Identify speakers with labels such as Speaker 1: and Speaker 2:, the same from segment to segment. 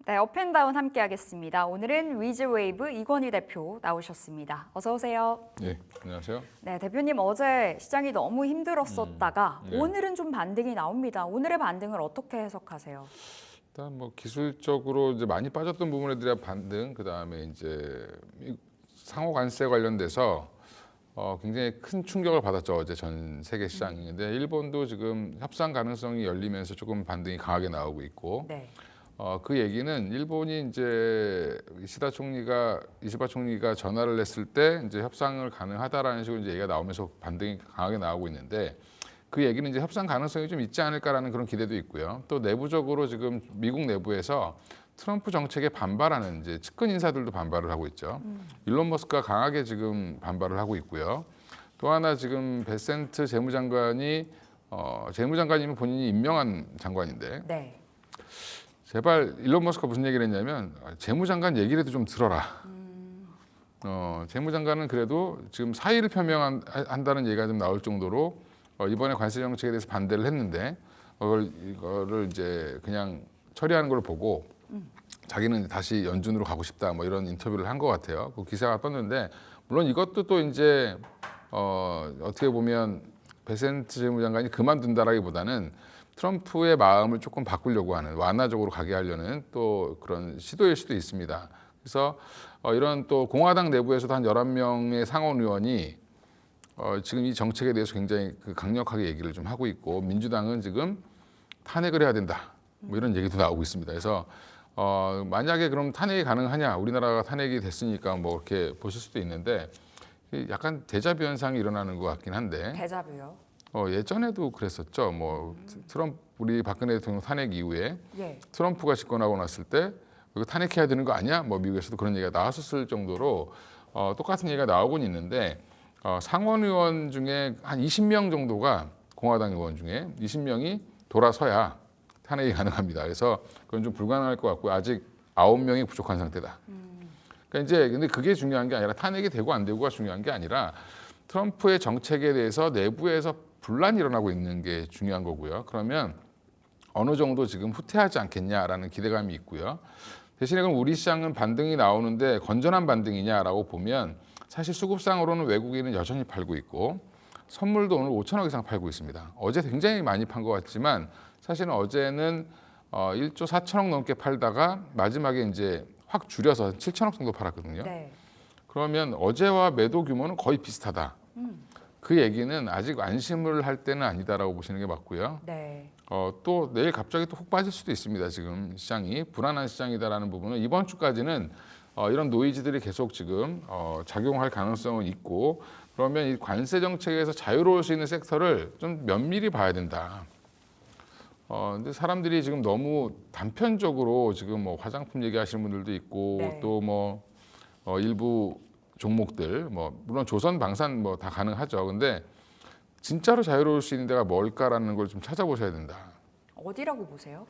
Speaker 1: 네, 업앤다운 함께 하겠습니다. 오늘은 위즈웨이브 이건희 대표 나오셨습니다. 어서 오세요.
Speaker 2: 네, 안녕하세요.
Speaker 1: 네, 대표님 어제 시장이 너무 힘들었었다가
Speaker 2: 네.
Speaker 1: 오늘은 좀 반등이 나옵니다. 오늘의 반등을 어떻게 해석하세요?
Speaker 2: 일단 뭐 기술적으로 이제 많이 빠졌던 부분에 대한 반등, 그 다음에 이제 상호 관세 관련돼서 굉장히 큰 충격을 받았죠. 어제 전 세계 시장이. 근데 일본도 지금 협상 가능성이 열리면서 조금 반등이 강하게 나오고 있고.
Speaker 1: 네.
Speaker 2: 그 얘기는 일본이 이제 이시바 총리가 전화를 했을 때 이제 협상을 가능하다라는 식으로 이제 얘기가 나오면서 반등이 강하게 나오고 있는데, 그 얘기는 이제 협상 가능성이 좀 있지 않을까라는 그런 기대도 있고요. 또 내부적으로 지금 미국 내부에서 트럼프 정책에 반발하는 이제 측근 인사들도 반발을 하고 있죠. 일론 머스크가 강하게 지금 반발을 하고 있고요. 또 하나 지금 베센트 재무장관이 재무장관이면 본인이 임명한 장관인데,
Speaker 1: 네.
Speaker 2: 제발 일론 머스크가 무슨 얘기를 했냐면 재무장관 얘기라도 좀 들어라. 재무장관은 그래도 지금 사의를 표명한다는 얘기가 좀 나올 정도로 이번에 관세 정책에 대해서 반대를 했는데 이거를 이제 그냥 처리하는 걸 보고 자기는 다시 연준으로 가고 싶다 뭐 이런 인터뷰를 한 것 같아요. 그 기사가 떴는데, 물론 이것도 또 이제 어떻게 보면 베센트 재무장관이 그만둔다라기보다는 트럼프의 마음을 조금 바꾸려고 하는, 완화적으로 가게 하려는 또 그런 시도일 수도 있습니다. 그래서 이런 또 공화당 내부에서도 한 11명의 상원 의원이 지금 이 정책에 대해서 굉장히 강력하게 얘기를 좀 하고 있고, 민주당은 지금 탄핵을 해야 된다 뭐 이런 얘기도 나오고 있습니다. 그래서 만약에 그럼 탄핵이 가능하냐, 우리나라가 탄핵이 됐으니까 뭐 이렇게 보실 수도 있는데, 약간 데자뷰 현상이 일어나는 것 같긴 한데.
Speaker 1: 데자뷰요?
Speaker 2: 예전에도 그랬었죠. 뭐 우리 박근혜 대통령 탄핵 이후에
Speaker 1: 예.
Speaker 2: 트럼프가 집권하고 났을 때 이거 탄핵해야 되는 거 아니야? 뭐 미국에서도 그런 얘기가 나왔었을 정도로 똑같은 얘기가 나오곤 있는데, 상원 의원 중에 한 20명 정도가, 공화당 의원 중에 20명이 돌아서야 탄핵이 가능합니다. 그래서 그건 좀 불가능할 것 같고, 아직 9명이 부족한 상태다. 그러니까 이제 근데 그게 중요한 게 아니라, 탄핵이 되고 안 되고가 중요한 게 아니라 트럼프의 정책에 대해서 내부에서 분란이 일어나고 있는 게 중요한 거고요. 그러면 어느 정도 지금 후퇴하지 않겠냐라는 기대감이 있고요. 대신에 그럼 우리 시장은 반등이 나오는데 건전한 반등이냐라고 보면, 사실 수급상으로는 외국인은 여전히 팔고 있고, 선물도 오늘 5천억 이상 팔고 있습니다. 어제 굉장히 많이 판 것 같지만 사실은 어제는 1조 4천억 넘게 팔다가 마지막에 이제 확 줄여서 7천억 정도 팔았거든요.
Speaker 1: 네.
Speaker 2: 그러면 어제와 매도 규모는 거의 비슷하다. 그 얘기는 아직 안심을 할 때는 아니다라고 보시는 게 맞고요.
Speaker 1: 네.
Speaker 2: 또 내일 갑자기 또 훅 빠질 수도 있습니다. 지금 시장이 불안한 시장이다라는 부분은 이번 주까지는 이런 노이즈들이 계속 지금 작용할 가능성은 있고, 그러면 이 관세 정책에서 자유로울 수 있는 섹터를 좀 면밀히 봐야 된다. 근데 사람들이 지금 너무 단편적으로 지금 뭐 화장품 얘기하시는 분들도 있고,
Speaker 1: 네.
Speaker 2: 또 뭐 일부 종목들, 뭐 물론 조선, 방산 뭐 다 가능하죠. 근데 진짜로 자유로울 수 있는 데가 뭘까라는 걸 좀 찾아보셔야 된다.
Speaker 1: 어디라고 보세요?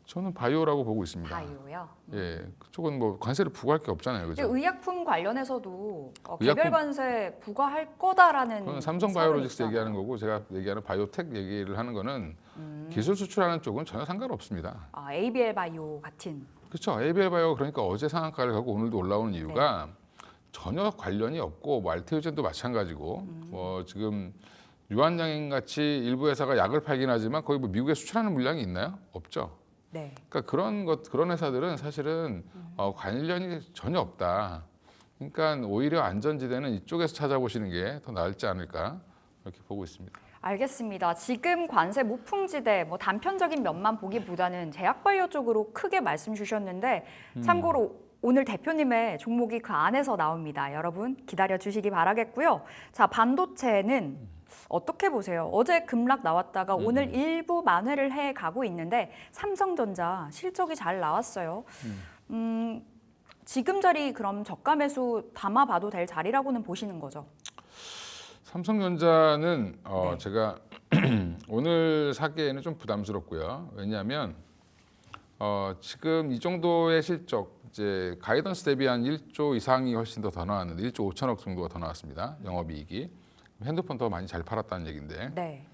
Speaker 2: 저는 바이오라고 보고 있습니다.
Speaker 1: 바이오요?
Speaker 2: 예, 그쪽은 뭐 관세를 부과할 게 없잖아요,
Speaker 1: 근데
Speaker 2: 그죠?
Speaker 1: 의약품 관련해서도
Speaker 2: 의약품-
Speaker 1: 개별 관세 부과할 거다라는
Speaker 2: 그건 삼성바이오로직스
Speaker 1: 설은
Speaker 2: 얘기하는
Speaker 1: 있잖아요.
Speaker 2: 거고, 제가 얘기하는 바이오텍 얘기를 하는 거는 기술 수출하는 쪽은 전혀 상관없습니다.
Speaker 1: ABL 바이오 같은.
Speaker 2: 그렇죠. ABL 바이오가 그러니까 어제 상한가를 가고 오늘도 올라오는 이유가
Speaker 1: 네.
Speaker 2: 전혀 관련이 없고, 뭐 알테오젠도 마찬가지고, 뭐 지금 유한양행 같이 일부 회사가 약을 팔긴 하지만 거기 뭐 미국에 수출하는 물량이 있나요? 없죠.
Speaker 1: 네.
Speaker 2: 그러니까 그런 회사들은 사실은 관련이 전혀 없다. 그러니까 오히려 안전지대는 이쪽에서 찾아보시는 게 더 나을지 않을까, 이렇게 보고 있습니다.
Speaker 1: 알겠습니다. 지금 관세 무풍지대 뭐 단편적인 면만 보기보다는 제약바이오 쪽으로 크게 말씀 주셨는데, 참고로 오늘 대표님의 종목이 그 안에서 나옵니다. 여러분 기다려 주시기 바라겠고요. 자, 반도체는 어떻게 보세요? 어제 급락 나왔다가 오늘 일부 만회를 해 가고 있는데, 삼성전자 실적이 잘 나왔어요. 지금 자리 그럼 저가 매수 담아봐도 될 자리라고는 보시는 거죠?
Speaker 2: 삼성전자는
Speaker 1: 네.
Speaker 2: 제가 오늘 사기에는 좀 부담스럽고요. 왜냐하면 지금 이 정도의 실적, 이제 가이던스 대비 한 1조 이상이 훨씬 더 나왔는데 1조 5천억 정도가 더 나왔습니다. 영업이익이. 핸드폰 더 많이 잘 팔았다는 얘기인데.
Speaker 1: 네.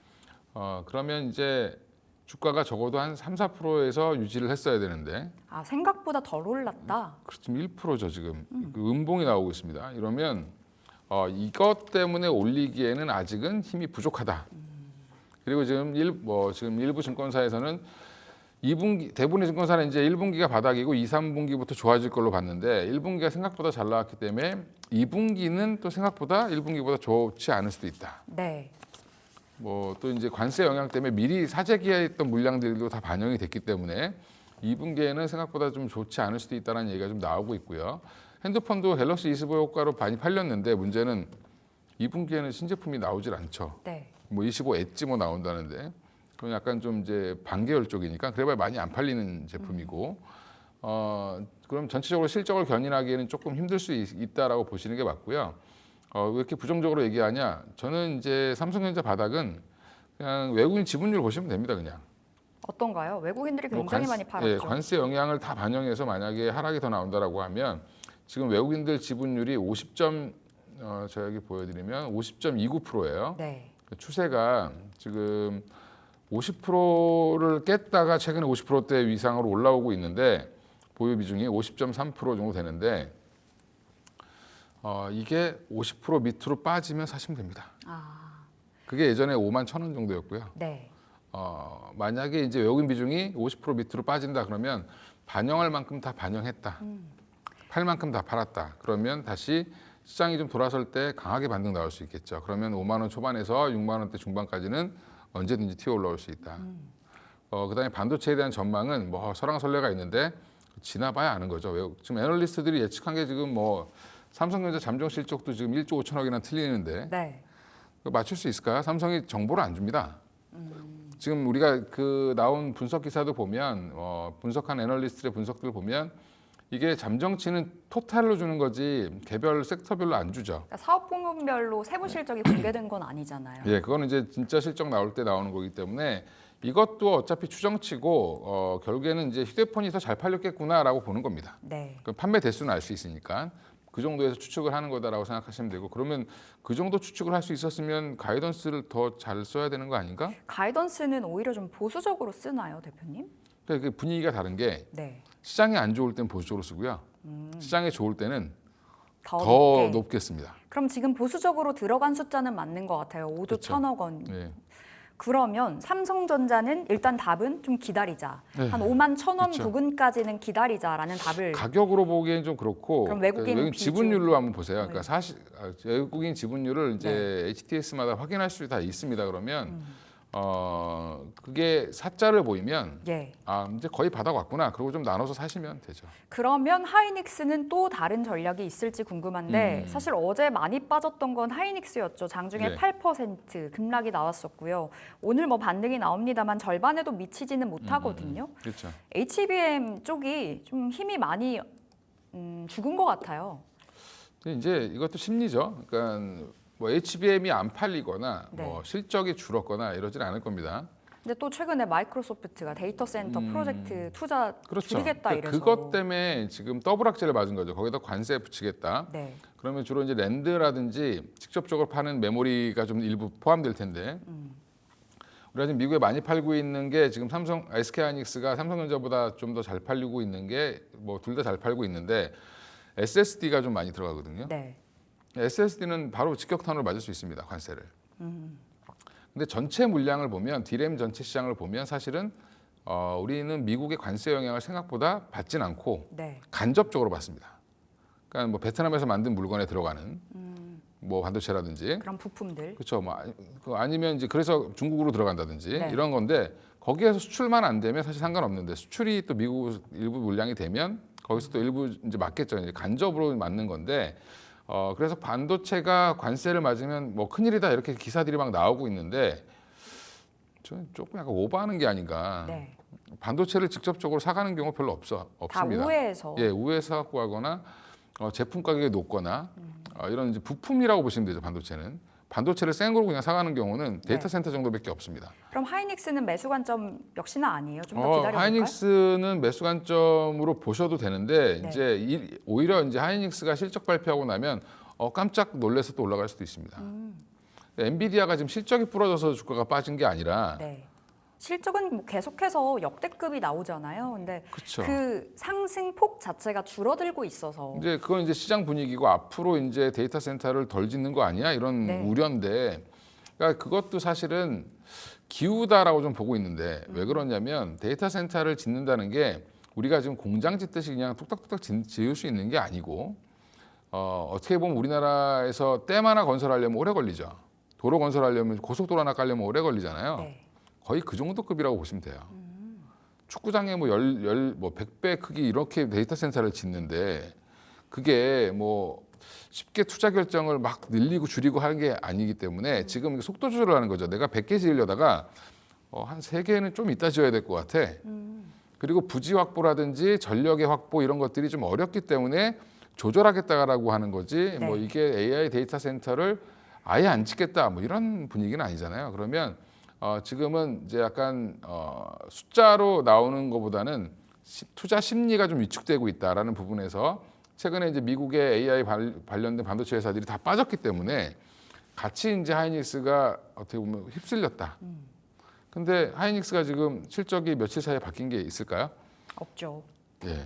Speaker 2: 그러면 이제 주가가 적어도 한 3, 4%에서 유지를 했어야 되는데
Speaker 1: 아, 생각보다 덜 올랐다.
Speaker 2: 지금 1%죠 지금. 그 음봉이 나오고 있습니다. 이러면 이것 때문에 올리기에는 아직은 힘이 부족하다. 그리고 지금 지금 일부 증권사에서는 2분기 대부분의 증권사는 이제 1분기가 바닥이고 2, 3분기부터 좋아질 걸로 봤는데 1분기가 생각보다 잘 나왔기 때문에 2분기는 또 생각보다 1분기보다 좋지 않을 수도 있다.
Speaker 1: 네.
Speaker 2: 뭐 또 이제 관세 영향 때문에 미리 사재기했던 물량들도 다 반영이 됐기 때문에 2분기에는 생각보다 좀 좋지 않을 수도 있다는 얘기가 좀 나오고 있고요. 핸드폰도 갤럭시 25 효과로 많이 팔렸는데 문제는 2분기에는 신제품이 나오질 않죠.
Speaker 1: 네.
Speaker 2: 뭐 25 엣지 뭐 나온다는데 그건 약간 좀 이제 반계열 쪽이니까 그래봐야 많이 안 팔리는 제품이고 그럼 전체적으로 실적을 견인하기에는 조금 힘들 수 있다라고 보시는 게 맞고요. 왜 이렇게 부정적으로 얘기하냐? 저는 이제 삼성전자 바닥은 그냥 외국인 지분율 보시면 됩니다, 그냥.
Speaker 1: 어떤가요? 외국인들이 굉장히 많이 팔았죠.
Speaker 2: 예, 관세 영향을 다 반영해서 만약에 하락이 더 나온다라고 하면 지금 외국인들 지분율이 50점 저 여기 보여드리면 50.29%예요.
Speaker 1: 네.
Speaker 2: 추세가 지금 50%를 깼다가 최근에 50%대 이상으로 올라오고 있는데 보유 비중이 50.3% 정도 되는데 이게 50% 밑으로 빠지면 사시면 됩니다.
Speaker 1: 아,
Speaker 2: 그게 예전에 5만 1,000원 정도였고요.
Speaker 1: 네.
Speaker 2: 만약에 이제 외국인 비중이 50% 밑으로 빠진다 그러면 반영할 만큼 다 반영했다. 팔 만큼 다 팔았다. 그러면 다시 시장이 좀 돌아설 때 강하게 반등 나올 수 있겠죠. 그러면 5만 원 초반에서 6만 원대 중반까지는 언제든지 튀어 올라올 수 있다. 그다음에 반도체에 대한 전망은 뭐 설왕설래가 있는데 지나봐야 아는 거죠. 지금 애널리스트들이 예측한 게 지금 뭐 삼성전자 잠정 실적도 지금 1조 5천억이나 틀리는데
Speaker 1: 네.
Speaker 2: 맞출 수 있을까요? 삼성이 정보를 안 줍니다. 지금 우리가 그 나온 분석 기사도 보면 분석한 애널리스트의 분석들을 보면 이게 잠정치는 토탈로 주는 거지 개별 섹터별로 안 주죠.
Speaker 1: 그러니까 사업 부문별로 세부 실적이 공개된 건 아니잖아요.
Speaker 2: 예, 그거는 이제 진짜 실적 나올 때 나오는 거기 때문에 이것도 어차피 추정치고 결국에는 이제 휴대폰이 더 잘 팔렸겠구나라고 보는 겁니다.
Speaker 1: 네.
Speaker 2: 그 판매 대수는 알 수 있으니까 그 정도에서 추측을 하는 거다라고 생각하시면 되고 그러면 그 정도 추측을 할 수 있었으면 가이던스를 더 잘 써야 되는 거 아닌가?
Speaker 1: 가이던스는 오히려 좀 보수적으로 쓰나요, 대표님?
Speaker 2: 그러니까 그 분위기가 다른 게
Speaker 1: 네.
Speaker 2: 시장이 안 좋을 땐 보수적으로 쓰고요. 시장이 좋을 때는
Speaker 1: 더
Speaker 2: 더
Speaker 1: 높게.
Speaker 2: 높게 씁니다.
Speaker 1: 그럼 지금 보수적으로 들어간 숫자는 맞는 것 같아요. 5조
Speaker 2: 그렇죠.
Speaker 1: 1천억 원.
Speaker 2: 네.
Speaker 1: 그러면 삼성전자는 일단 답은 좀 기다리자.
Speaker 2: 네.
Speaker 1: 한 5만 1천 원
Speaker 2: 그렇죠.
Speaker 1: 부근까지는 기다리자라는 답을.
Speaker 2: 가격으로 보기엔 좀 그렇고
Speaker 1: 그럼 외국인 비중.
Speaker 2: 지분율로 한번 보세요.
Speaker 1: 네.
Speaker 2: 그러니까 사실 외국인 지분율을 이제 HTS마다 확인할 수 다 있습니다. 그러면 그게 사자를 보이면
Speaker 1: 예.
Speaker 2: 이제 거의 바닥 왔구나. 그리고 좀 나눠서 사시면 되죠.
Speaker 1: 그러면 하이닉스는 또 다른 전략이 있을지 궁금한데 사실 어제 많이 빠졌던 건 하이닉스였죠. 장중에
Speaker 2: 네.
Speaker 1: 8% 급락이 나왔었고요. 오늘 뭐 반등이 나옵니다만 절반에도 미치지는 못하거든요.
Speaker 2: 그렇죠.
Speaker 1: HBM 쪽이 좀 힘이 많이 죽은 것 같아요.
Speaker 2: 근데 이제 이것도 심리죠. 그러니까 뭐 HBM이 안 팔리거나
Speaker 1: 네.
Speaker 2: 뭐 실적이 줄었거나 이러진 않을 겁니다.
Speaker 1: 근데 또 최근에 마이크로소프트가 데이터 센터 프로젝트 투자
Speaker 2: 그렇죠.
Speaker 1: 줄이겠다
Speaker 2: 그러니까
Speaker 1: 이래서.
Speaker 2: 그것 때문에 지금 더블 악재를 맞은 거죠. 거기다 관세 붙이겠다.
Speaker 1: 네.
Speaker 2: 그러면 주로 이제 랜드라든지 직접적으로 파는 메모리가 좀 일부 포함될 텐데 우리가 지금 미국에 많이 팔고 있는 게 지금 SK하이닉스가 삼성전자보다 좀 더 잘 팔리고 있는 게 뭐 둘 다 잘 팔고 있는데 SSD가 좀 많이 들어가거든요.
Speaker 1: 네.
Speaker 2: SSD는 바로 직격탄으로 맞을 수 있습니다. 관세를. 근데 전체 물량을 보면 D램 전체 시장을 보면 사실은 우리는 미국의 관세 영향을 생각보다 받진 않고
Speaker 1: 네.
Speaker 2: 간접적으로 받습니다. 그러니까 뭐 베트남에서 만든 물건에 들어가는 뭐 반도체라든지
Speaker 1: 그런 부품들.
Speaker 2: 그렇죠. 뭐 아니면 이제 그래서 중국으로 들어간다든지
Speaker 1: 네.
Speaker 2: 이런 건데 거기에서 수출만 안 되면 사실 상관없는데 수출이 또 미국 일부 물량이 되면 거기서 또 일부 이제 맞겠죠. 이제 간접으로 맞는 건데 그래서 반도체가 관세를 맞으면 뭐 큰일이다 이렇게 기사들이 막 나오고 있는데 저는 조금 약간 오버하는 게 아닌가.
Speaker 1: 네.
Speaker 2: 반도체를 직접적으로 사가는 경우 별로
Speaker 1: 다
Speaker 2: 없습니다.
Speaker 1: 우회해서.
Speaker 2: 예, 우회해서 갖고 가거나 제품 가격이 높거나 이런 이제 부품이라고 보시면 되죠. 반도체를 생으로 그냥 사가는 경우는 데이터
Speaker 1: 네.
Speaker 2: 센터 정도밖에 없습니다.
Speaker 1: 그럼 하이닉스는 매수 관점 역시나 아니에요? 좀 더 기다려볼까요?
Speaker 2: 하이닉스는 매수 관점으로 보셔도 되는데
Speaker 1: 네.
Speaker 2: 이제 오히려 이제 하이닉스가 실적 발표하고 나면 깜짝 놀라서 또 올라갈 수도 있습니다. 엔비디아가 지금 실적이 부러져서 주가가 빠진 게 아니라
Speaker 1: 네. 실적은 뭐 계속해서 역대급이 나오잖아요. 근데
Speaker 2: 그렇죠.
Speaker 1: 그 상승폭 자체가 줄어들고 있어서
Speaker 2: 이제 그건 이제 시장 분위기고 앞으로 이제 데이터 센터를 덜 짓는 거 아니야? 이런
Speaker 1: 네.
Speaker 2: 우려인데, 그러니까 그것도 사실은 기우다라고 좀 보고 있는데 왜 그러냐면 데이터 센터를 짓는다는 게 우리가 지금 공장 짓듯이 그냥 뚝딱뚝딱 지을 수 있는 게 아니고 어떻게 보면 우리나라에서 댐 하나 건설하려면 오래 걸리죠. 도로 건설하려면 고속도로 하나 깔려면 오래 걸리잖아요.
Speaker 1: 네.
Speaker 2: 거의 그 정도 급이라고 보시면 돼요. 축구장에 뭐 100배 크기 이렇게 데이터 센터를 짓는데 그게 뭐 쉽게 투자 결정을 막 늘리고 줄이고 하는 게 아니기 때문에 지금 이게 속도 조절을 하는 거죠. 내가 100개 지으려다가 한 3개는 좀 이따 지어야 될 것 같아. 그리고 부지 확보라든지 전력의 확보 이런 것들이 좀 어렵기 때문에 조절하겠다라고 하는 거지.
Speaker 1: 네.
Speaker 2: 뭐 이게 AI 데이터 센터를 아예 안 짓겠다 뭐 이런 분위기는 아니잖아요. 그러면 지금은 이제 약간 숫자로 나오는 것보다는 투자 심리가 좀 위축되고 있다라는 부분에서 최근에 이제 미국의 AI 관련된 반도체 회사들이 다 빠졌기 때문에 같이 이제 하이닉스가 어떻게 보면 휩쓸렸다. 근데 하이닉스가 지금 실적이 며칠 사이에 바뀐 게 있을까요?
Speaker 1: 없죠.
Speaker 2: 예.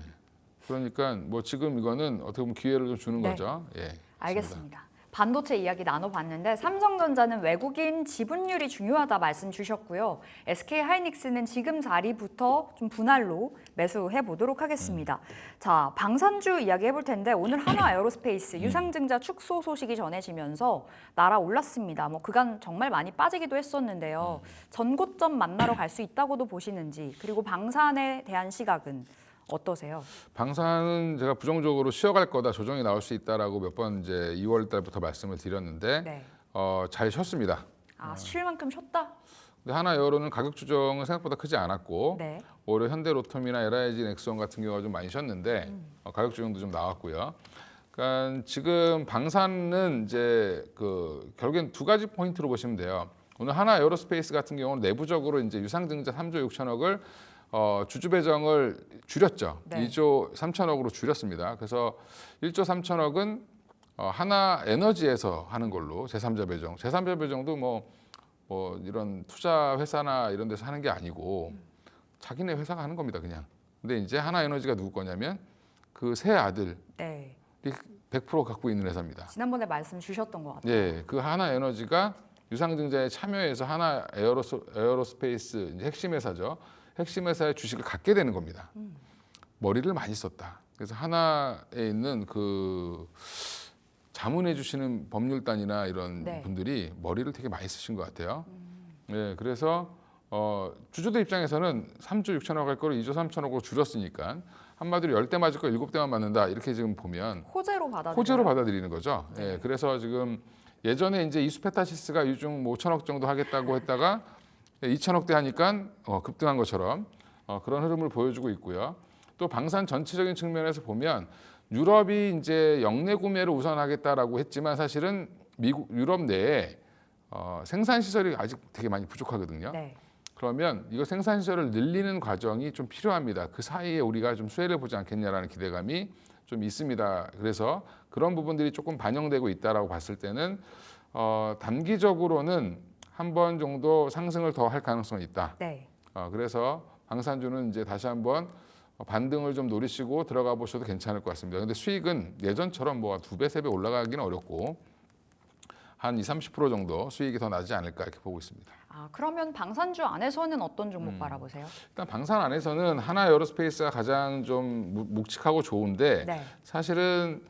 Speaker 2: 그러니까 뭐 지금 이거는 어떻게 보면 기회를 좀 주는
Speaker 1: 네.
Speaker 2: 거죠. 예.
Speaker 1: 알겠습니다. 반도체 이야기 나눠봤는데 삼성전자는 외국인 지분율이 중요하다 말씀 주셨고요. SK하이닉스는 지금 자리부터 좀 분할로 매수해 보도록 하겠습니다. 자, 방산주 이야기 해볼 텐데 오늘 하나에어로스페이스 유상증자 축소 소식이 전해지면서 날아올랐습니다. 뭐 그간 정말 많이 빠지기도 했었는데요. 전고점 만나러 갈 수 있다고도 보시는지, 그리고 방산에 대한 시각은 어떠세요?
Speaker 2: 방산은 제가 부정적으로 쉬어갈 거다, 조정이 나올 수 있다라고 몇 번 이제 2월 달부터 말씀을 드렸는데
Speaker 1: 네.
Speaker 2: 잘 쉬었습니다.
Speaker 1: 아, 쉴 만큼 쉬었다?
Speaker 2: 근데 하나에어로는 가격 조정은 생각보다 크지 않았고
Speaker 1: 네.
Speaker 2: 오히려 현대로텀이나 LIG 넥스원 같은 경우가 좀 많이 쉬었는데 가격 조정도 좀 나왔고요. 그러니까 지금 방산은 이제 결국엔 두 가지 포인트로 보시면 돼요. 오늘 하나에어로스페이스 같은 경우는 내부적으로 이제 유상증자 3조 6천억을 주주 배정을 줄였죠.
Speaker 1: 네.
Speaker 2: 2조 3천억으로 줄였습니다. 그래서 1조 3천억은 하나 에너지에서 하는 걸로 제3자 배정. 제3자 배정도 뭐 이런 투자 회사나 이런 데서 하는 게 아니고 자기네 회사가 하는 겁니다, 그냥. 근데 이제 하나 에너지가 누구 거냐면 그 세 아들이
Speaker 1: 네.
Speaker 2: 100% 갖고 있는 회사입니다.
Speaker 1: 지난번에 말씀 주셨던 것 같아요.
Speaker 2: 예, 그 하나 에너지가 유상증자에 참여해서 하나 에어로스페이스 이제 핵심 회사죠. 핵심 회사의 주식을 갖게 되는 겁니다. 머리를 많이 썼다. 그래서 하나에 있는 그 자문해 주시는 법률단이나 이런
Speaker 1: 네.
Speaker 2: 분들이 머리를 되게 많이 쓰신 것 같아요. 예, 그래서 주주들 입장에서는 3조 6천억 할 거를 2조 3천억으로 줄였으니까 한마디로 10대 맞을 거 7대만 맞는다 이렇게 지금 보면 호재로 받아들이는 거죠.
Speaker 1: 네.
Speaker 2: 예, 그래서 지금 예전에 이제 이수페타시스가 유중 뭐 5천억 정도 하겠다고 했다가 2천억대 하니까 급등한 것처럼 그런 흐름을 보여주고 있고요. 또 방산 전체적인 측면에서 보면 유럽이 이제 역내 구매를 우선하겠다라고 했지만 사실은 유럽 내에 생산 시설이 아직 되게 많이 부족하거든요.
Speaker 1: 네.
Speaker 2: 그러면 이거 생산 시설을 늘리는 과정이 좀 필요합니다. 그 사이에 우리가 좀 수혜를 보지 않겠냐라는 기대감이 좀 있습니다. 그래서 그런 부분들이 조금 반영되고 있다라고 봤을 때는 단기적으로는 한 번 정도 상승을 더 할 가능성이 있다.
Speaker 1: 네.
Speaker 2: 그래서 방산주는 이제 다시 한번 반등을 좀 노리시고 들어가 보셔도 괜찮을 것 같습니다. 근데 수익은 예전처럼 뭐 2배, 3배 올라가기는 어렵고 한 20-30% 정도 수익이 더 나지 않을까 이렇게 보고 있습니다.
Speaker 1: 아, 그러면 방산주 안에서는 어떤 종목 바라보세요?
Speaker 2: 일단 방산 안에서는 하나에어로스페이스가 가장 좀 묵직하고 좋은데
Speaker 1: 네.
Speaker 2: 사실은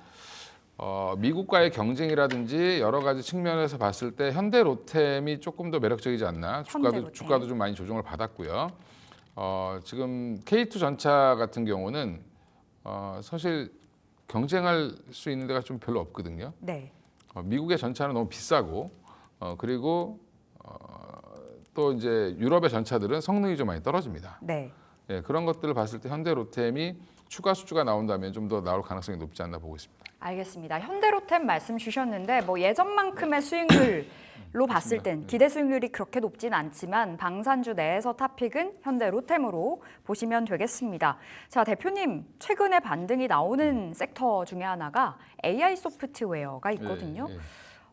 Speaker 2: 미국과의 경쟁이라든지 여러 가지 측면에서 봤을 때 현대로템이 조금 더 매력적이지 않나.
Speaker 1: 현대로템.
Speaker 2: 주가도 좀 많이 조정을 받았고요. 지금 K2 전차 같은 경우는 사실 경쟁할 수 있는 데가 좀 별로 없거든요.
Speaker 1: 네.
Speaker 2: 미국의 전차는 너무 비싸고 그리고 또 이제 유럽의 전차들은 성능이 좀 많이 떨어집니다.
Speaker 1: 네.
Speaker 2: 예, 그런 것들을 봤을 때 현대로템이 추가 수주가 나온다면 좀 더 나올 가능성이 높지 않나 보고 있습니다.
Speaker 1: 알겠습니다. 현대로템 말씀 주셨는데 뭐 예전만큼의 수익률로 봤을 땐 기대 수익률이 그렇게 높진 않지만 방산주 내에서 탑픽은 현대로템으로 보시면 되겠습니다. 자, 대표님 최근에 반등이 나오는 섹터 중에 하나가 AI 소프트웨어가 있거든요.
Speaker 2: 예, 예.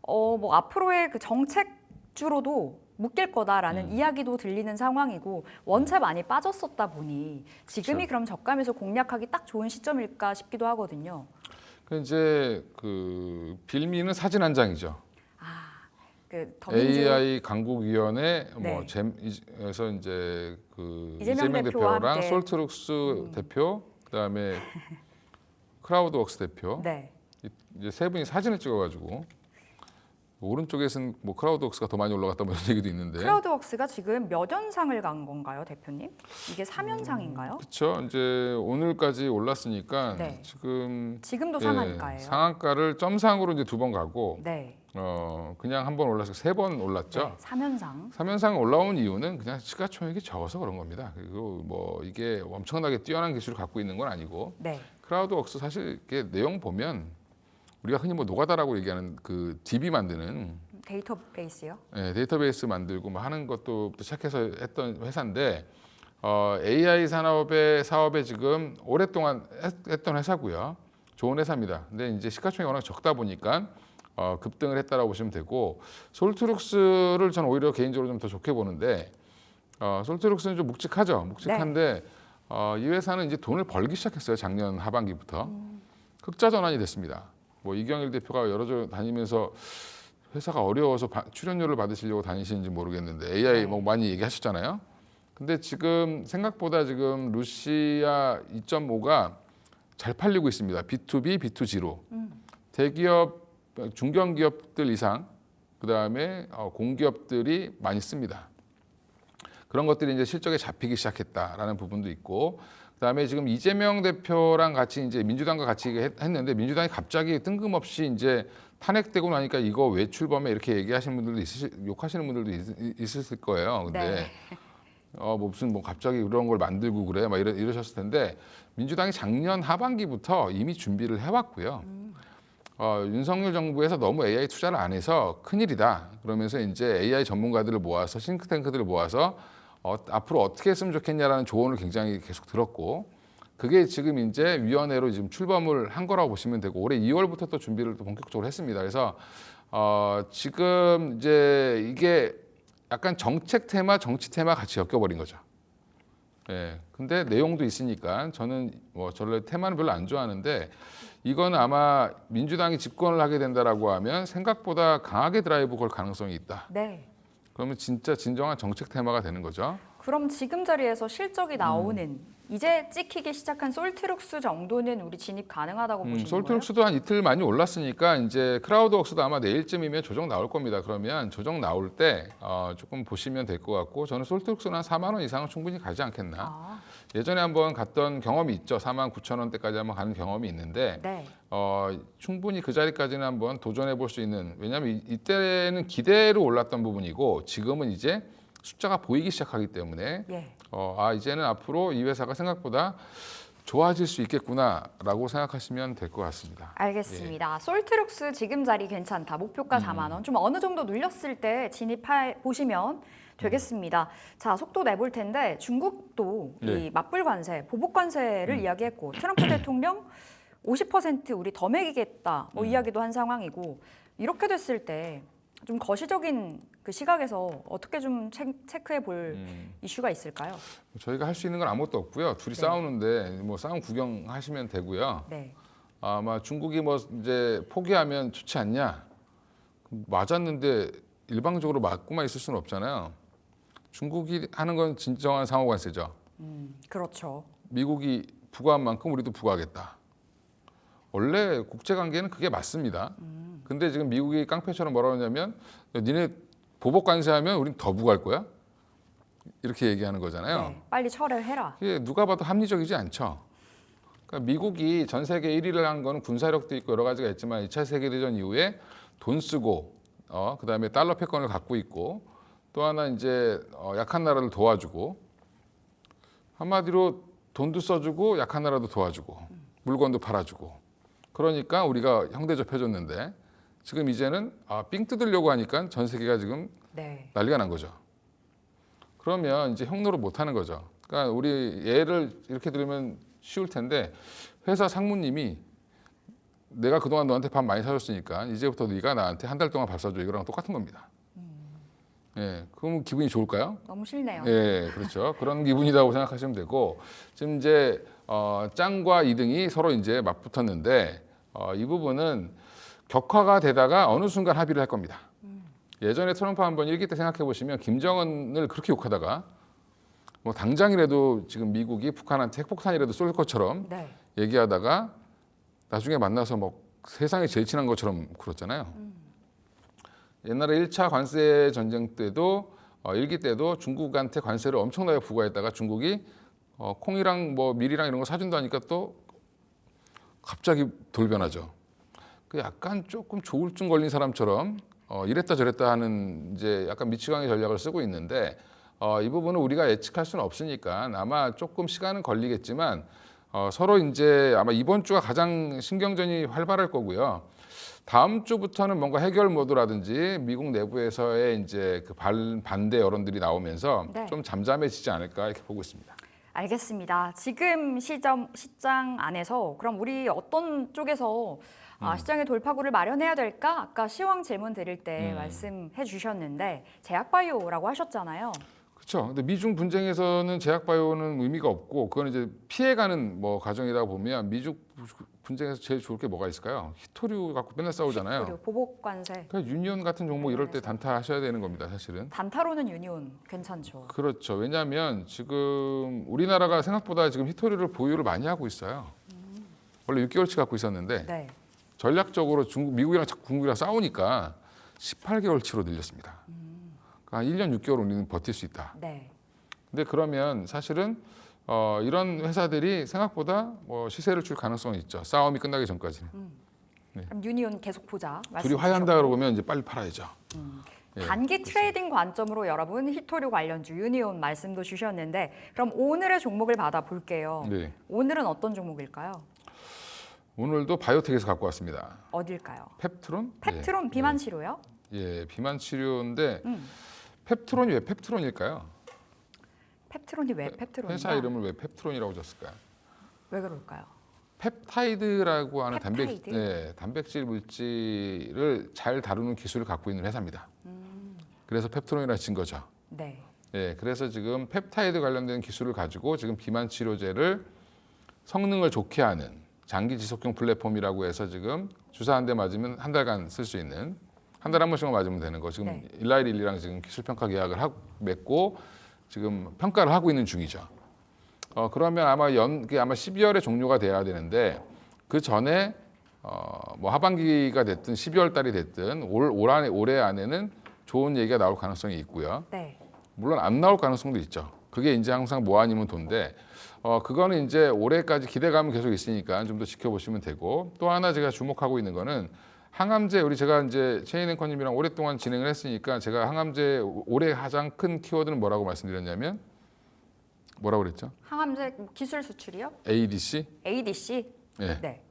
Speaker 1: 뭐 앞으로의 그 정책주로도 묶일 거다라는 이야기도 들리는 상황이고 원체 많이 빠졌었다 보니 지금이
Speaker 2: 그렇죠.
Speaker 1: 그럼 저가면서 공략하기 딱 좋은 시점일까 싶기도 하거든요.
Speaker 2: 이제 그 빌미는 사진 한 장이죠.
Speaker 1: 그 더민주
Speaker 2: AI 강국위원회
Speaker 1: 네.
Speaker 2: 뭐 잼에서 이제 그
Speaker 1: 이재명
Speaker 2: 이재명
Speaker 1: 대표와
Speaker 2: 대표랑
Speaker 1: 함께.
Speaker 2: 솔트룩스 대표, 그다음에 크라우드웍스 대표
Speaker 1: 네.
Speaker 2: 이제 세 분이 사진을 찍어가지고 오른쪽에서는 뭐 크라우드웍스가 더 많이 올라갔다 뭐 이런 얘기도 있는데.
Speaker 1: 크라우드웍스가 지금 몇 연상을 간 건가요, 대표님? 이게 3연상인가요?
Speaker 2: 그렇죠. 이제 오늘까지 올랐으니까
Speaker 1: 네.
Speaker 2: 예,
Speaker 1: 지금도 상한가예요.
Speaker 2: 상한가를 점상으로 이제 2번 가고
Speaker 1: 네.
Speaker 2: 그냥 한 번 올라서 3번 올랐죠.
Speaker 1: 네. 3연상.
Speaker 2: 3연상 올라온 이유는 그냥 시가총액이 적어서 그런 겁니다. 그리고 뭐 이게 엄청나게 뛰어난 기술을 갖고 있는 건 아니고
Speaker 1: 네.
Speaker 2: 크라우드웍스 사실 이게 내용 보면 우리가 흔히 뭐 노가다라고 얘기하는 그 DB 만드는
Speaker 1: 데이터베이스요?
Speaker 2: 예, 데이터베이스 만들고 뭐 하는 것도 시작해서 했던 회사인데 AI 사업에 지금 오랫동안 했던 회사고요. 좋은 회사입니다. 근데 이제 시가총액이 워낙 적다 보니까 급등을 했다라고 보시면 되고 솔트룩스를 저는 오히려 개인적으로 좀 더 좋게 보는데 솔트룩스는 좀 묵직하죠. 묵직한데 이 회사는 이제 돈을 벌기 시작했어요. 작년 하반기부터 흑자 전환이 됐습니다. 뭐 이경일 대표가 여러 주 다니면서 회사가 어려워서 출연료를 받으시려고 다니시는지 모르겠는데 AI 뭐 많이 얘기하셨잖아요. 근데 지금 생각보다 지금 루시아 2.5가 잘 팔리고 있습니다. B2B, B2G로. 대기업, 중견기업들 이상, 그다음에 공기업들이 많이 씁니다. 그런 것들이 이제 실적에 잡히기 시작했다라는 부분도 있고, 그다음에 지금 이재명 대표랑 같이 이제 민주당과 같이 했는데 민주당이 갑자기 뜬금없이 이제 탄핵되고 나니까 이거 외출범에 이렇게 얘기하시는 분들도 욕하시는 분들도 있으실 거예요. 근데
Speaker 1: 네.
Speaker 2: 뭐 무슨 뭐 갑자기 그런 걸 만들고 그래 막 이러셨을 텐데 민주당이 작년 하반기부터 이미 준비를 해왔고요. 윤석열 정부에서 너무 AI 투자를 안 해서 큰일이다. 그러면서 이제 AI 전문가들을 모아서 싱크탱크들을 모아서 앞으로 어떻게 했으면 좋겠냐라는 조언을 굉장히 계속 들었고 그게 지금 이제 위원회로 지금 출범을 한 거라고 보시면 되고 올해 2월부터 또 준비를 또 본격적으로 했습니다. 그래서 지금 이제 이게 약간 정책 테마, 정치 테마 같이 엮여버린 거죠. 예. 근데 내용도 있으니까 저는 뭐 저를 테마는 별로 안 좋아하는데 이건 아마 민주당이 집권을 하게 된다라고 하면 생각보다 강하게 드라이브 걸 가능성이 있다.
Speaker 1: 네.
Speaker 2: 그러면 진짜 진정한 정책 테마가 되는 거죠.
Speaker 1: 그럼 지금 자리에서 실적이 나오는 이제 찍히기 시작한 솔트룩스 정도는 우리 진입 가능하다고 보시는 거예요?
Speaker 2: 솔트룩스도 한 이틀 많이 올랐으니까 이제 크라우드웍스도 아마 내일쯤이면 조정 나올 겁니다. 그러면 조정 나올 때 조금 보시면 될 것 같고 저는 솔트룩스는 한 4만 원 이상은 충분히 가지 않겠나. 예전에 한번 갔던 경험이 있죠. 4만 9천 원대까지 한번 가는 경험이 있는데
Speaker 1: 네.
Speaker 2: 충분히 그 자리까지는 한번 도전해 볼 수 있는 왜냐하면 이때는 기대로 올랐던 부분이고 지금은 이제 숫자가 보이기 시작하기 때문에
Speaker 1: 예.
Speaker 2: 이제는 앞으로 이 회사가 생각보다 좋아질 수 있겠구나라고 생각하시면 될 것 같습니다.
Speaker 1: 알겠습니다. 솔트룩스 지금 자리 괜찮다. 목표가 4만 원. 좀 어느 정도 눌렸을 때 진입해 보시면 되겠습니다. 자, 속도 내볼 텐데 중국도 이 맞불 관세, 보복 관세를 이야기했고 트럼프 대통령 50% 우리 더 매기겠다 뭐 이야기도 한 상황이고 이렇게 됐을 때 좀 거시적인 그 시각에서 어떻게 좀 체크해 볼 이슈가 있을까요?
Speaker 2: 저희가 할 수 있는 건 아무것도 없고요. 둘이 싸우는데 뭐 싸움 구경하시면 되고요.
Speaker 1: 네.
Speaker 2: 아마 중국이 뭐 이제 포기하면 좋지 않냐? 맞았는데 일방적으로 맞고만 있을 수는 없잖아요. 중국이 하는 건 진정한 상호 관세죠.
Speaker 1: 그렇죠.
Speaker 2: 미국이 부과한 만큼 우리도 부과하겠다. 원래 국제 관계는 그게 맞습니다. 근데 지금 미국이 깡패처럼 뭐라고 하냐면 니네 보복 관세하면 우린 더 부과할 거야? 이렇게 얘기하는 거잖아요.
Speaker 1: 네. 빨리 철회해라.
Speaker 2: 이게 누가 봐도 합리적이지 않죠. 그러니까 미국이 전 세계 1위를 한 거는 군사력도 있고 여러 가지가 있지만 2차 세계대전 이후에 돈 쓰고 그다음에 달러 패권을 갖고 있고 또 하나 이제 약한 나라를 도와주고 한마디로 돈도 써주고 약한 나라도 도와주고 물건도 팔아주고 그러니까 우리가 형대접 해줬는데 지금 이제는 삥 뜯으려고 하니까 전 세계가 지금
Speaker 1: 네.
Speaker 2: 난리가 난 거죠. 그러면 이제 형노릇 못 하는 거죠. 그러니까 우리 예를 이렇게 들으면 쉬울 텐데 회사 상무님이 내가 그동안 너한테 밥 많이 사줬으니까 이제부터 네가 나한테 한 달 동안 밥 사줘 이거랑 똑같은 겁니다. 예, 그럼 기분이 좋을까요?
Speaker 1: 너무 싫네요.
Speaker 2: 예, 그렇죠. 그런 기분이라고 생각하시면 되고 지금 이제 짱과 2등이 서로 이제 맞붙었는데 이 부분은 격화가 되다가 어느 순간 합의를 할 겁니다. 예전에 트럼프 한번 일기 때 생각해 보시면 김정은을 그렇게 욕하다가 뭐 당장이라도 지금 미국이 북한한테 핵폭탄이라도 쏠 것처럼
Speaker 1: 네.
Speaker 2: 얘기하다가 나중에 만나서 뭐 세상에 제일 친한 것처럼 그랬잖아요. 옛날에 1차 관세 전쟁 때도 일기 때도 중국한테 관세를 엄청나게 부과했다가 중국이 콩이랑 뭐 밀이랑 이런 거 사준다니까 또 갑자기 돌변하죠. 그 약간 조금 조울증 걸린 사람처럼 이랬다 저랬다 하는 이제 약간 미치광이 전략을 쓰고 있는데 이 부분은 우리가 예측할 수는 없으니까 아마 조금 시간은 걸리겠지만 서로 이제 아마 이번 주가 가장 신경전이 활발할 거고요. 다음 주부터는 뭔가 해결 모드라든지 미국 내부에서의 이제 그 반대 여론들이 나오면서
Speaker 1: 네.
Speaker 2: 좀 잠잠해지지 않을까 이렇게 보고 있습니다.
Speaker 1: 알겠습니다. 지금 시장 안에서 그럼 우리 어떤 쪽에서 시장의 돌파구를 마련해야 될까? 아까 시황 질문 드릴 때 말씀해 주셨는데 제약바이오라고 하셨잖아요.
Speaker 2: 그렇죠. 근데 미중 분쟁에서는 제약바이오는 의미가 없고 그건 이제 피해가는 뭐 과정이다 보면 미중 분쟁에서 제일 좋을 게 뭐가 있을까요? 히토류 갖고 맨날 싸우잖아요.
Speaker 1: 그리고 보복 관세.
Speaker 2: 그러니까 유니온 같은 종목 이럴 때 단타하셔야 되는 겁니다, 사실은.
Speaker 1: 단타로는 유니온 괜찮죠.
Speaker 2: 그렇죠. 왜냐하면 지금 우리나라가 생각보다 지금 히토류를 보유를 많이 하고 있어요. 원래 6개월치 갖고 있었는데
Speaker 1: 네.
Speaker 2: 전략적으로 미국이랑 중국이랑 싸우니까 18개월치로 늘렸습니다. 그러니까 1년 6개월 우리는 버틸 수 있다.
Speaker 1: 네.
Speaker 2: 근데 그러면 사실은 이런 회사들이 생각보다 뭐 시세를 줄 가능성이 있죠. 싸움이 끝나기 전까지는.
Speaker 1: 그럼 유니온 계속 보자.
Speaker 2: 둘이 화해한다 그러면 이제 빨리 팔아야죠. 예,
Speaker 1: 단기
Speaker 2: 그렇습니다.
Speaker 1: 트레이딩 관점으로 여러분 히토류 관련주 유니온 말씀도 주셨는데 그럼 오늘의 종목을 받아볼게요.
Speaker 2: 네.
Speaker 1: 오늘은 어떤 종목일까요?
Speaker 2: 오늘도 바이오텍에서 갖고 왔습니다.
Speaker 1: 어딜까요?
Speaker 2: 펩트론?
Speaker 1: 펩트론 비만 치료요?
Speaker 2: 예, 비만 치료인데 펩트론이 왜 펩트론일까요?
Speaker 1: 펩트론이 왜 펩트론인가?
Speaker 2: 회사 이름을 왜 펩트론이라고 졌을까요?
Speaker 1: 왜 그럴까요?
Speaker 2: 펩타이드라고 하는
Speaker 1: 펩타이드?
Speaker 2: 단백질 물질을 잘 다루는 기술을 갖고 있는 회사입니다. 그래서 펩트론이라 진 거죠.
Speaker 1: 네.
Speaker 2: 예, 그래서 지금 펩타이드 관련된 기술을 가지고 지금 비만 치료제를 성능을 좋게 하는 장기 지속형 플랫폼이라고 해서 지금 주사 한 대 맞으면 한 달간 쓸 수 있는 한 달에 한 번씩만 맞으면 되는 거 지금
Speaker 1: 네.
Speaker 2: 일라이릴리랑 지금 기술 평가 계약을 맺고 지금 평가를 하고 있는 중이죠. 그러면 아마 그게 아마 12월에 종료가 돼야 되는데 그 전에 뭐 하반기가 됐든 12월 달이 됐든 올해 안에는 좋은 얘기가 나올 가능성이 있고요.
Speaker 1: 네.
Speaker 2: 물론 안 나올 가능성도 있죠. 그게 이제 항상 뭐 아니면 돈데 그거는 이제 올해까지 기대감은 계속 있으니까 좀 더 지켜보시면 되고 또 하나 제가 주목하고 있는 거는 항암제 제가 이제 체인 앵커님이랑 오랫동안 진행을 했으니까 제가 항암제 올해 가장 큰 키워드는 뭐라고 말씀드렸냐면 뭐라고 그랬죠?
Speaker 1: 항암제 기술 수출이요?
Speaker 2: ADC?
Speaker 1: ADC?
Speaker 2: 예.
Speaker 1: 네.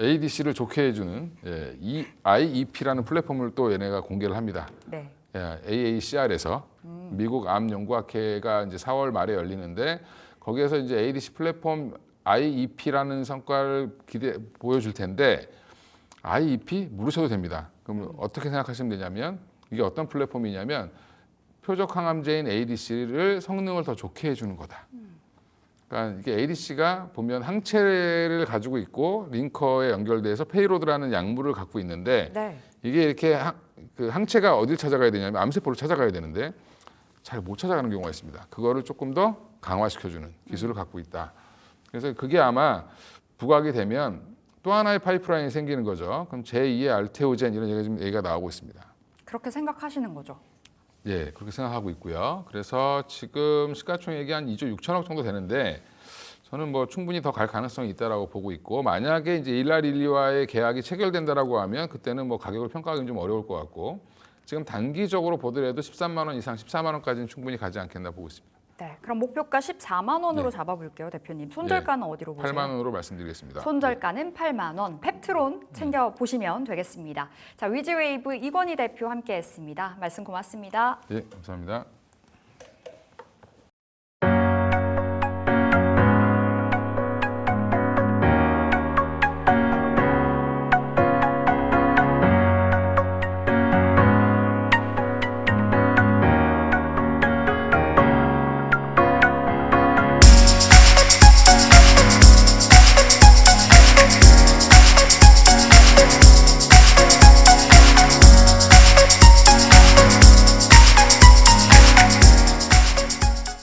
Speaker 2: ADC를 좋게 해주는 이 IEP라는 플랫폼을 또 얘네가 공개를 합니다.
Speaker 1: 네.
Speaker 2: AACR에서 미국 암연구학회가 이제 4월 말에 열리는데 거기에서 이제 ADC 플랫폼 IEP라는 성과를 보여줄 텐데 IEP 모르셔도 됩니다. 그럼 어떻게 생각하시면 되냐면 이게 어떤 플랫폼이냐면 표적 항암제인 ADC를 성능을 더 좋게 해주는 거다. 그러니까 이게 ADC가 보면 항체를 가지고 있고 링커에 연결돼서 페이로드라는 약물을 갖고 있는데
Speaker 1: 네.
Speaker 2: 이게 이렇게 그 항체가 어딜 찾아가야 되냐면 암세포를 찾아가야 되는데 잘 못 찾아가는 경우가 있습니다. 그거를 조금 더 강화시켜주는 기술을 갖고 있다. 그래서 그게 아마 부각이 되면 또 하나의 파이프라인이 생기는 거죠. 그럼 제2의 알테오젠 이런 얘기가 나오고 있습니다.
Speaker 1: 그렇게 생각하시는 거죠?
Speaker 2: 예, 그렇게 생각하고 있고요. 그래서 지금 시가총액이 한 2조 6천억 정도 되는데 저는 뭐 충분히 더 갈 가능성이 있다라고 보고 있고 만약에 이제 일라릴리와의 계약이 체결된다라고 하면 그때는 뭐 가격을 평가하기는 좀 어려울 것 같고 지금 단기적으로 보더라도 13만 원 이상 14만 원까지는 충분히 가지 않겠나 보고 있습니다.
Speaker 1: 네. 그럼 목표가 14만 원으로
Speaker 2: 네.
Speaker 1: 잡아볼게요, 대표님. 손절가는 어디로 보세요?
Speaker 2: 8만 원으로 말씀드리겠습니다.
Speaker 1: 손절가는 8만 원. 펩트론 챙겨 보시면 되겠습니다. 자, 위즈웨이브 이건희 대표 함께했습니다. 말씀 고맙습니다.
Speaker 2: 예, 감사합니다.